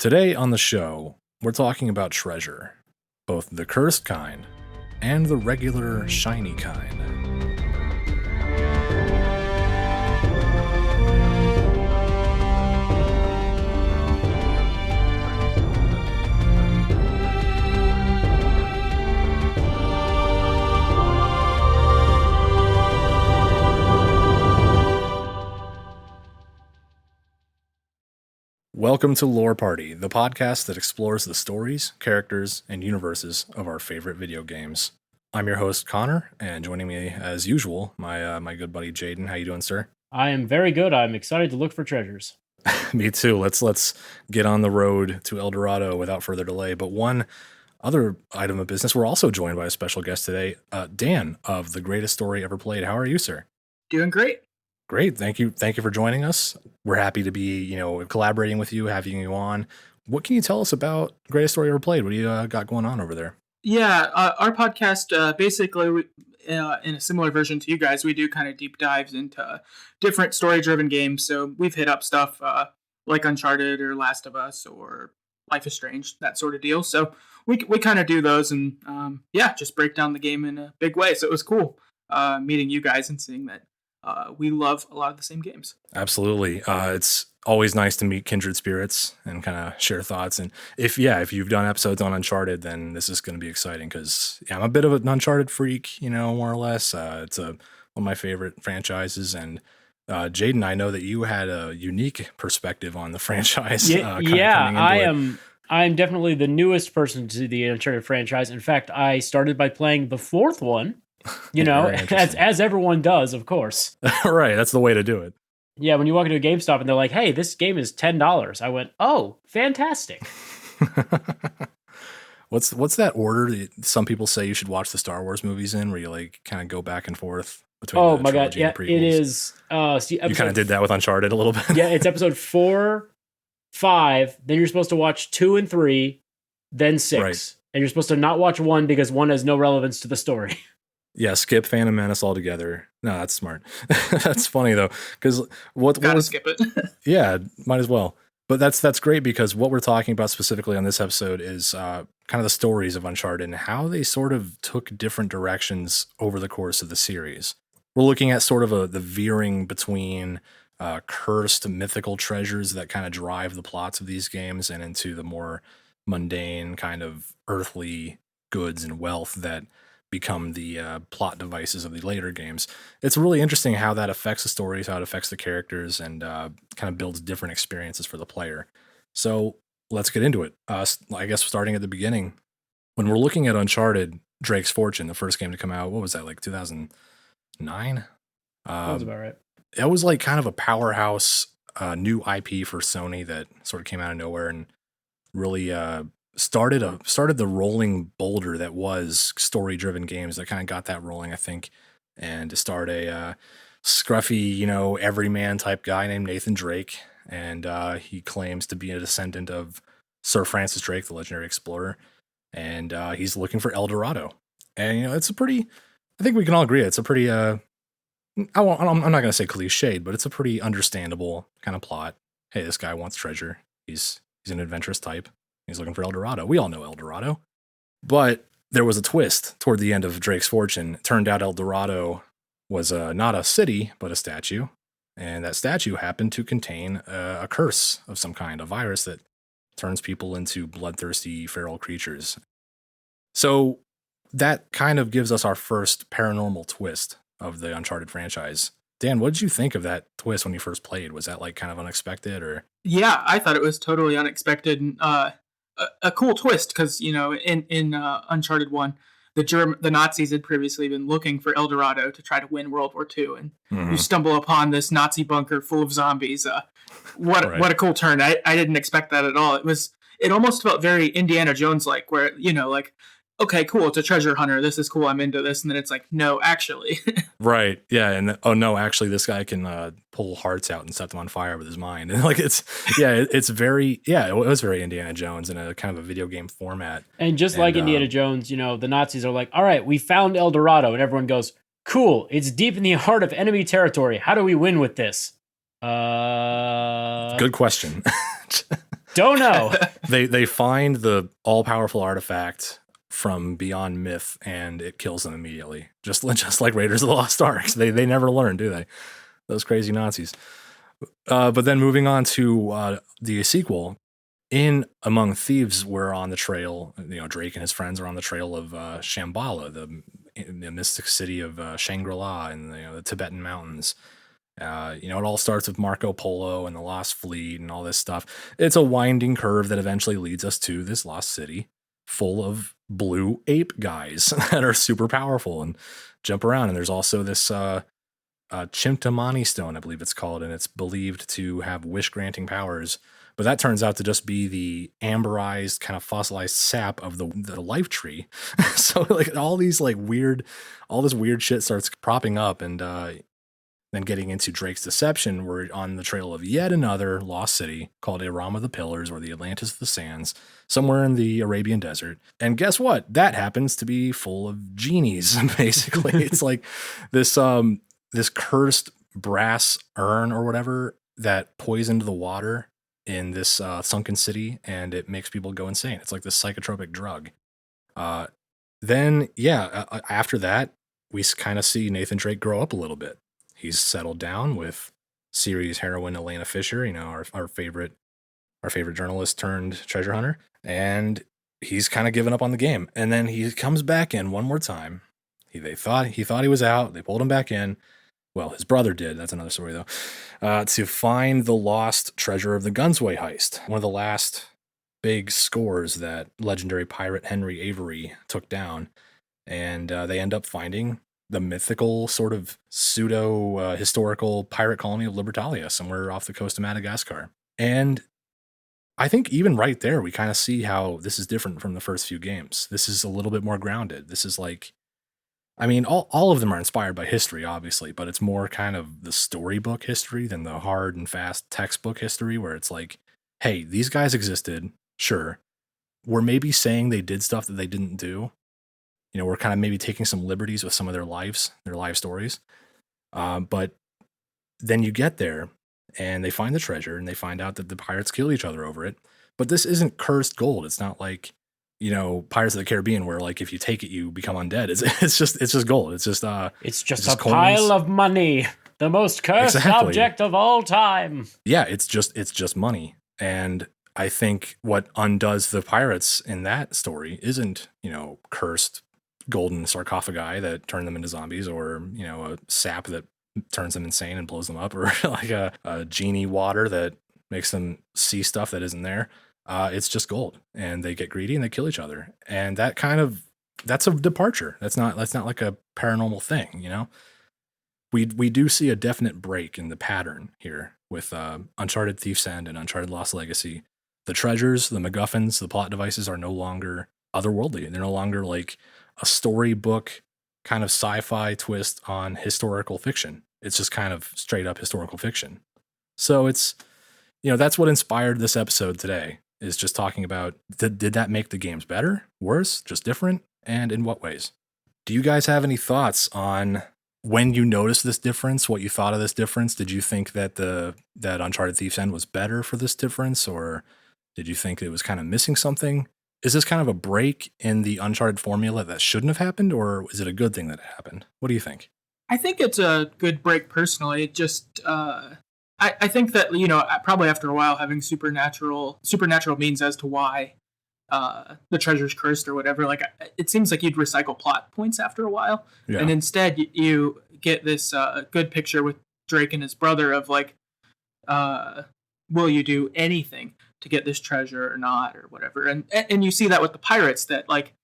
Today on the show, we're talking about treasure, both the cursed kind and the regular shiny kind. Welcome to Lore Party, the podcast that explores the stories, characters, and universes of our favorite video games. I'm your host, Connor, and joining me, as usual, my good buddy Jaden. How you doing, sir? I am very good. I'm excited to look for treasures. Me too. Let's get on the road to El Dorado without further delay. But one other item of business, we're also joined by a special guest today, Dan of The Greatest Story Ever Played. How are you, sir? Doing great. Great. Thank you for joining us. We're happy to be, collaborating with you, having you on. What can you tell us about Greatest Story Ever Played? What do you got going on over there? Yeah, our podcast, basically, in a similar version to you guys, we do kind of deep dives into different story-driven games. So we've hit up stuff like Uncharted or Last of Us or Life is Strange, that sort of deal. So we kind of do those and, just break down the game in a big way. So it was cool meeting you guys and seeing that we love a lot of the same games. Absolutely. It's always nice to meet kindred spirits and kind of share thoughts. And if you've done episodes on Uncharted, then this is going to be exciting because I'm a bit of an Uncharted freak, more or less. It's one of my favorite franchises. And Jaden, I know that you had a unique perspective on the franchise. I'm definitely the newest person to the Uncharted franchise. In fact, I started by playing the fourth one. As everyone does, of course. Right, that's the way to do it. Yeah, when you walk into a GameStop and they're like, hey, this game is $10. I went, oh, fantastic. What's that order that some people say you should watch the Star Wars movies in, where you kind of go back and forth between the trilogy and the prequels? It is. You kind of did that with Uncharted a little bit. Yeah, it's episode 4, 5, then you're supposed to watch 2 and 3, then 6. Right. And you're supposed to not watch 1 because 1 has no relevance to the story. Yeah, skip Phantom Menace altogether. No, that's smart. That's funny though, because gotta skip it. Yeah, might as well. But that's great because what we're talking about specifically on this episode is kind of the stories of Uncharted and how they sort of took different directions over the course of the series. We're looking at sort of the veering between cursed mythical treasures that kind of drive the plots of these games and into the more mundane kind of earthly goods and wealth that become the plot devices of the later games. It's really interesting how that affects the stories, how it affects the characters, and kind of builds different experiences for the player. So let's get into it. I guess starting at the beginning, when we're looking at Uncharted, Drake's Fortune, the first game to come out, what was that, like 2009? Sounds about right. It was like kind of a powerhouse new IP for Sony that sort of came out of nowhere and really started the rolling boulder that was story-driven games that kind of got that rolling, I think, and to start a scruffy, everyman type guy named Nathan Drake, and he claims to be a descendant of Sir Francis Drake, the legendary explorer, and he's looking for El Dorado. And it's a pretty, I think we can all agree, it's a pretty I'm not going to say cliched, but it's a pretty understandable kind of plot. Hey, this guy wants treasure. He's an adventurous type. He's looking for El Dorado. We all know El Dorado. But there was a twist toward the end of Drake's Fortune. It turned out El Dorado was not a city, but a statue. And that statue happened to contain a curse of some kind, a virus that turns people into bloodthirsty feral creatures. So that kind of gives us our first paranormal twist of the Uncharted franchise. Dan, what did you think of that twist when you first played? Was that like kind of unexpected, or? Yeah, I thought it was totally unexpected. And, a cool twist because in Uncharted 1, the Nazis had previously been looking for El Dorado to try to win World War II, and you stumble upon this Nazi bunker full of zombies. What a cool turn! I didn't expect that at all. It almost felt very Indiana Jones like, where okay, cool, it's a treasure hunter. This is cool. I'm into this, and then it's like, no, actually. Right. Yeah. And oh no, actually, this guy can pull hearts out and set them on fire with his mind. And like it was very Indiana Jones in a kind of a video game format. And like Indiana Jones, the Nazis are like, all right, we found El Dorado, and everyone goes, cool, it's deep in the heart of enemy territory. How do we win with this? Good question. Don't know. They find the all-powerful artifact from beyond myth, and it kills them immediately. Just like Raiders of the Lost Ark. They never learn, do they? Those crazy Nazis. But then moving on to the sequel, in Among Thieves, we're on the trail. Drake and his friends are on the trail of Shambhala, the mystic city of Shangri-La in the Tibetan mountains. It all starts with Marco Polo and the Lost Fleet and all this stuff. It's a winding curve that eventually leads us to this lost city full of blue ape guys that are super powerful and jump around. And there's also this Chintamani stone, I believe it's called, and it's believed to have wish-granting powers. But that turns out to just be the amberized, kind of fossilized sap of the life tree. So like all this weird shit starts propping up, and then getting into Drake's deception, we're on the trail of yet another lost city called Aram of the Pillars, or the Atlantis of the Sands, somewhere in the Arabian desert. And guess what? That happens to be full of genies, basically. It's like this cursed brass urn or whatever that poisoned the water in this sunken city, and it makes people go insane. It's like this psychotropic drug. After that, we kind of see Nathan Drake grow up a little bit. He's settled down with series heroine Elena Fisher, our favorite journalist turned treasure hunter, and he's kind of given up on the game. And then he comes back in one more time. He thought he was out. They pulled him back in. Well, his brother did. That's another story, though. To find the lost treasure of the Gunsway heist, one of the last big scores that legendary pirate Henry Avery took down. And they end up finding the mythical sort of pseudo historical pirate colony of Libertalia somewhere off the coast of Madagascar. And I think even right there, we kind of see how this is different from the first few games. This is a little bit more grounded. This is all of them are inspired by history, obviously, but it's more kind of the storybook history than the hard and fast textbook history, where it's like, hey, these guys existed. Sure. We're maybe saying they did stuff that they didn't do. We're kind of maybe taking some liberties with some of their life stories. But then you get there and they find the treasure and they find out that the pirates kill each other over it. But this isn't cursed gold. It's not like, Pirates of the Caribbean, where like if you take it, you become undead. It's just gold. It's just a pile of money. The most cursed object of all time. Yeah, it's just money. And I think what undoes the pirates in that story isn't, cursed golden sarcophagi that turn them into zombies, or a sap that turns them insane and blows them up, or like a genie water that makes them see stuff that isn't there. It's just gold, and they get greedy and they kill each other, and that's a departure. That's not like a paranormal thing. We do see a definite break in the pattern here with Uncharted Thief's End and Uncharted Lost Legacy. The treasures, the MacGuffins, the plot devices are no longer otherworldly. They're no longer like a storybook kind of sci-fi twist on historical fiction. It's just kind of straight up historical fiction. So it's, that's what inspired this episode today, is just talking about, did that make the games better, worse, just different, and in what ways? Do you guys have any thoughts on when you noticed this difference, what you thought of this difference? Did you think that that Uncharted Thief's End was better for this difference, or did you think it was kind of missing something? Is this kind of a break in the Uncharted formula that shouldn't have happened, or is it a good thing that it happened? What do you think? I think it's a good break personally. It just, I think that, probably after a while having supernatural means as to why the treasure's cursed or whatever, like it seems like you'd recycle plot points after a while. Yeah. And instead you get this good picture with Drake and his brother of like, will you do anything to get this treasure or not, or whatever. And you see that with the pirates, that like,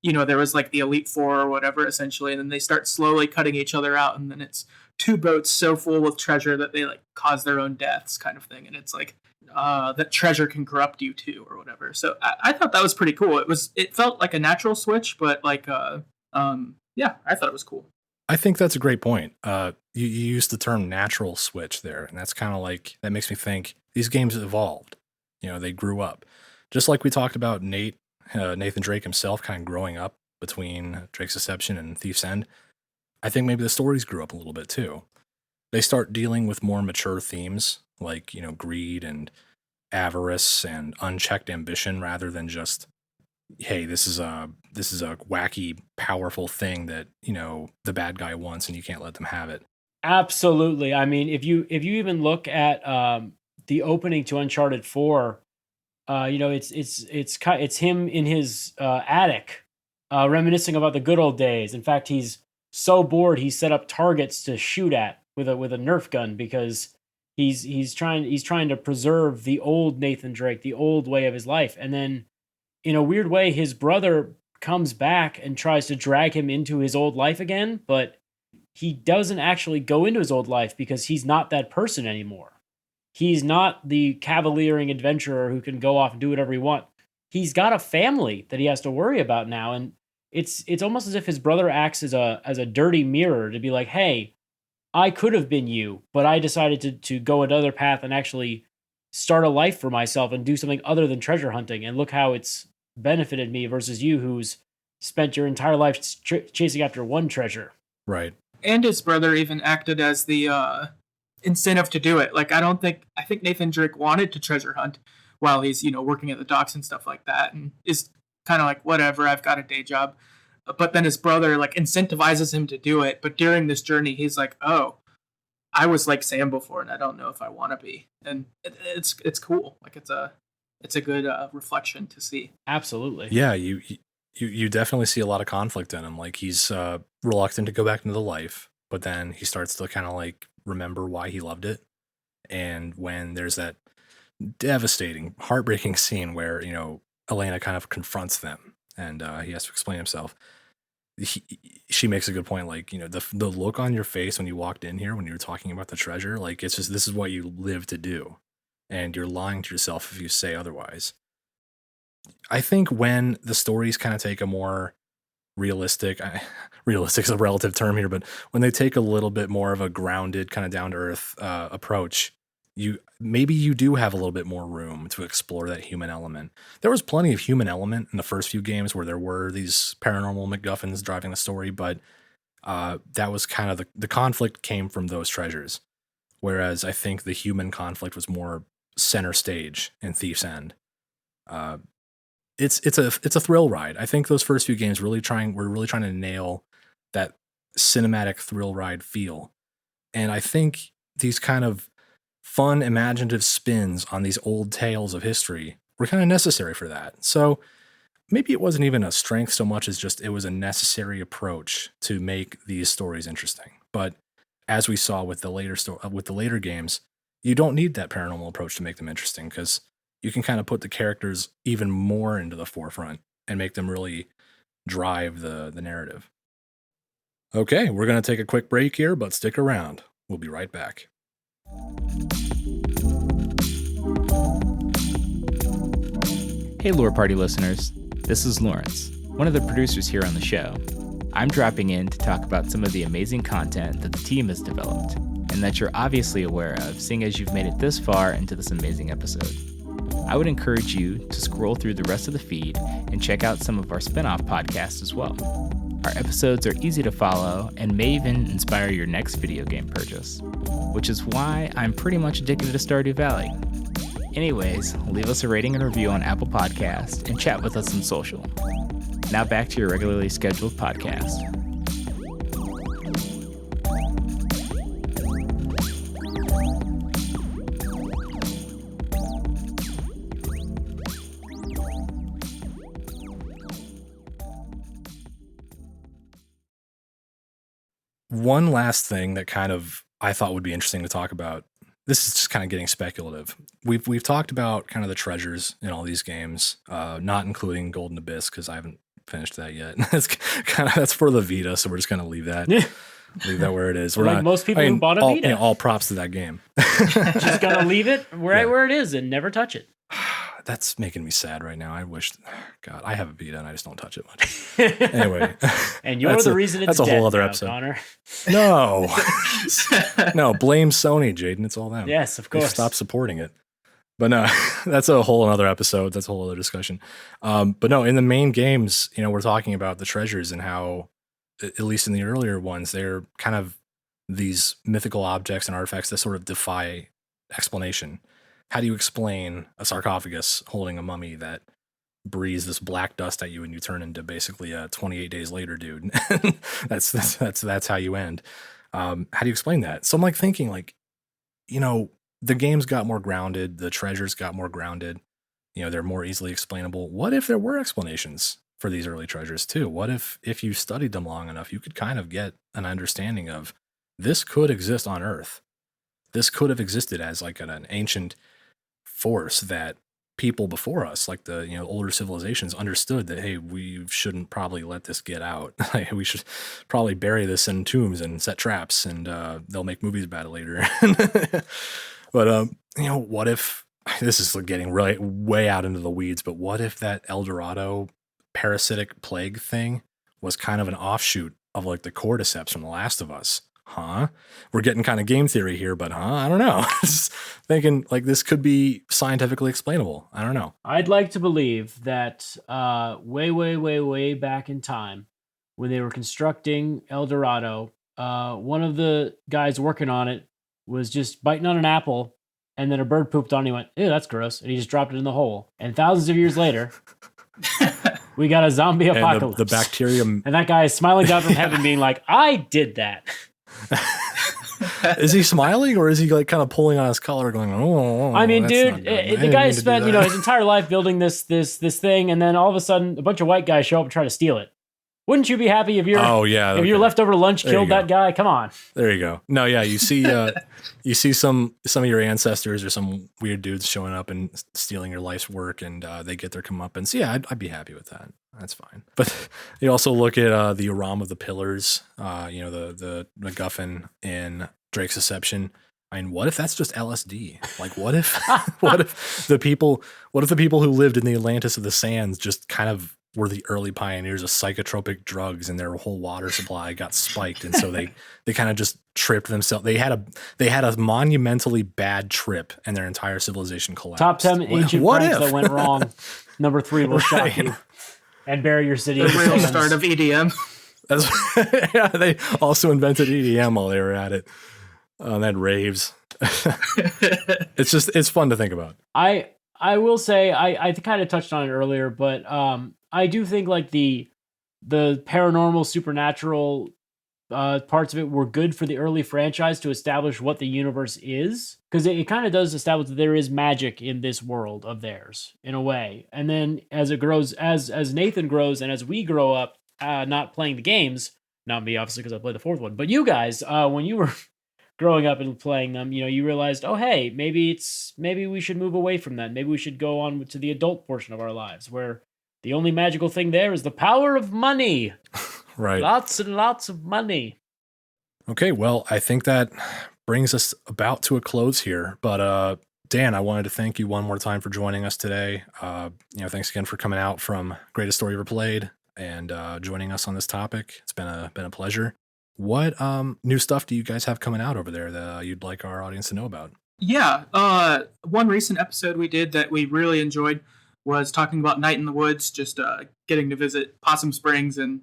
there was like the Elite Four or whatever, essentially, and then they start slowly cutting each other out, and then it's two boats so full with treasure that they like cause their own deaths, kind of thing. And it's like that treasure can corrupt you too, or whatever. So I thought that was pretty cool. It felt like a natural switch, but like I thought it was cool. I think that's a great point. You used the term natural switch there, and that's kind of like, that makes me think these games evolved. They grew up. Just like we talked about Nathan Drake himself kind of growing up between Drake's Deception and Thief's End. I think maybe the stories grew up a little bit too. They start dealing with more mature themes like, greed and avarice and unchecked ambition rather than just, hey, this is a wacky, powerful thing that, the bad guy wants and you can't let them have it. Absolutely. I mean, if you even look at the opening to Uncharted 4, it's him in his attic, reminiscing about the good old days. In fact, he's so bored he set up targets to shoot at with a Nerf gun because he's trying to preserve the old Nathan Drake, the old way of his life. And then in a weird way, his brother comes back and tries to drag him into his old life again, but he doesn't actually go into his old life because he's not that person anymore. He's not the cavaliering adventurer who can go off and do whatever he wants. He's got a family that he has to worry about now, and it's almost as if his brother acts as a dirty mirror to be like, "Hey, I could have been you, but I decided to go another path and actually start a life for myself and do something other than treasure hunting. And look how it's benefited me versus you, who's spent your entire life chasing after one treasure." Right. And his brother even acted as the incentive to do it. Like I think Nathan Drake wanted to treasure hunt while he's working at the docks and stuff like that, and is kind of like, whatever, I've got a day job. But then his brother like incentivizes him to do it. But during this journey, he's like, oh, I was like Sam before, and I don't know if I want to be. And it's cool. Like it's a good reflection to see. Absolutely. Yeah, you definitely see a lot of conflict in him. Like he's reluctant to go back into the life, but then he starts to kind of like remember why he loved it. And when there's that devastating, heartbreaking scene where Elena kind of confronts them, and he has to explain himself. She makes a good point. Like the look on your face when you walked in here when you were talking about the treasure, like it's just this is what you live to do, and you're lying to yourself if you say otherwise. I think when the stories kind of take a more realistic, realistic is a relative term here, but when they take a little bit more of a grounded, kind of down to earth approach, you do have a little bit more room to explore that human element. There was plenty of human element in the first few games where there were these paranormal MacGuffins driving the story, but that was kind of the conflict came from those treasures. Whereas I think the human conflict was more center stage in Thief's End. Uh, it's a thrill ride. I think those first few games were really trying to nail that cinematic thrill ride feel. And I think these kind of fun imaginative spins on these old tales of history were kind of necessary for that. So maybe it wasn't even a strength so much as just it was a necessary approach to make these stories interesting. But as we saw with the later games, you don't need that paranormal approach to make them interesting because you can kind of put the characters even more into the forefront and make them really drive the narrative. Okay, we're going to take a quick break here, but stick around. We'll be right back. Hey, Lore Party listeners. This is Lawrence, one of the producers here on the show. I'm dropping in to talk about some of the amazing content that the team has developed, and that you're obviously aware of, seeing as you've made it this far into this amazing episode. I would encourage you to scroll through the rest of the feed and check out some of our spin-off podcasts as well. Our episodes are easy to follow and may even inspire your next video game purchase, which is why I'm pretty much addicted to Stardew Valley. Anyways, leave us a rating and review on Apple Podcasts and chat with us on social. Now back to your regularly scheduled podcast. One last thing that kind of I thought would be interesting to talk about. This is just kind of getting speculative. We've talked about kind of the treasures in all these games, not including Golden Abyss because I haven't finished that yet. That's for the Vita, so we're just gonna leave that. Leave that where it is. We're like not, most people who bought a Vita. All props to that game. Just gotta leave it right where it is and never touch it. That's making me sad right now. I wish, God, I have a Vita and I just don't touch it much. Anyway, and you're the reason it's that's a whole other now, episode. Connor. No, no, blame Sony, Jaden. It's all them. Yes, of course. Stop supporting it. But no, that's a whole other episode. That's a whole other discussion. But no, in the main games, we're talking about the treasures and how, at least in the earlier ones, they're kind of these mythical objects and artifacts that sort of defy explanation. how do you explain a sarcophagus holding a mummy that breathes this black dust at you and you turn into basically a 28 days later dude? that's how you end. How do you explain that? So I'm like thinking like, the games got more grounded, the treasures got more grounded, they're more easily explainable. What if there were explanations for these early treasures too? What if you studied them long enough, you could kind of get an understanding of this could exist on Earth. This could have existed as like an ancient force that people before us, like the older civilizations, understood that, hey, we shouldn't probably let this get out. We should probably bury this in tombs and set traps, and they'll make movies about it later. But what if, this is getting really way out into the weeds, but what if that El Dorado parasitic plague thing was kind of an offshoot of like the cordyceps from The Last of Us? We're getting kind of game theory here, but I don't know. Just thinking like this could be scientifically explainable. I don't know. I'd like to believe that way back in time, when they were constructing El Dorado, one of the guys working on it was just biting on an apple, and then a bird pooped on it. He went, ew, that's gross. And he just dropped it in the hole. And thousands of years later, we got a zombie apocalypse. The bacterium. And that guy is smiling down from heaven being like, I did that. Is he smiling, or is he like kind of pulling on his collar going, oh, I mean, dude, the guy spent his entire life building this thing, and then all of a sudden a bunch of white guys show up and try to steal it. Wouldn't you be happy if your leftover lunch killed that guy? Come on. There you go. No, yeah, you see some of your ancestors or some weird dudes showing up and stealing your life's work, and they get their comeuppance. Yeah, I'd be happy with that. That's fine. But you also look at the Aram of the Pillars, the MacGuffin in Drake's Deception. I mean, what if that's just LSD? Like, what if the people who lived in the Atlantis of the Sands just kind of were the early pioneers of psychotropic drugs, and their whole water supply got spiked, and so they kind of just tripped themselves. They had a monumentally bad trip, and their entire civilization collapsed. Top 10 ancient pranks that went wrong. Number 3 will shock you and bury your city. The real start of EDM. Yeah, they also invented EDM while they were at it. And then raves. It's fun to think about. I will say I kind of touched on it earlier, but I do think like the paranormal, supernatural parts of it were good for the early franchise to establish what the universe is, because it kind of does establish that there is magic in this world of theirs in a way. And then as it grows, as Nathan grows, and as we grow up, not playing the games, not me obviously because I played the 4th one, but you guys, when you were growing up and playing them, you realized, oh hey, maybe we should move away from that. Maybe we should go on to the adult portion of our lives, where the only magical thing there is the power of money. Right. Lots and lots of money. Okay, well, I think that brings us about to a close here. But Dan, I wanted to thank you one more time for joining us today. Thanks again for coming out from Greatest Story Ever Played and joining us on this topic. It's been a pleasure. What new stuff do you guys have coming out over there that you'd like our audience to know about? Yeah, one recent episode we did that we really enjoyed was talking about Night in the Woods, just getting to visit Possum Springs and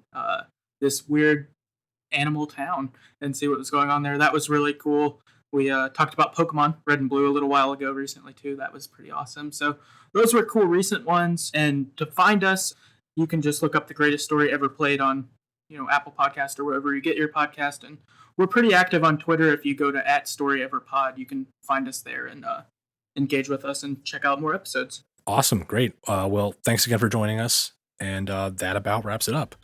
this weird animal town and see what was going on there. That was really cool. We talked about Pokemon Red and Blue a little while ago recently too. That was pretty awesome. So those were cool recent ones. And to find us, you can just look up The Greatest Story Ever Played on Apple Podcast or wherever you get your podcast. And we're pretty active on Twitter. If you go to @StoryEverPod, you can find us there and engage with us and check out more episodes. Awesome. Great. Well, thanks again for joining us. And that about wraps it up.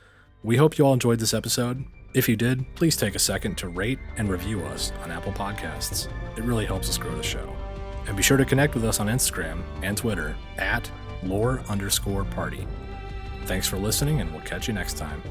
We hope you all enjoyed this episode. If you did, please take a second to rate and review us on Apple Podcasts. It really helps us grow the show. And be sure to connect with us on Instagram and Twitter @lore_party. Thanks for listening, and we'll catch you next time.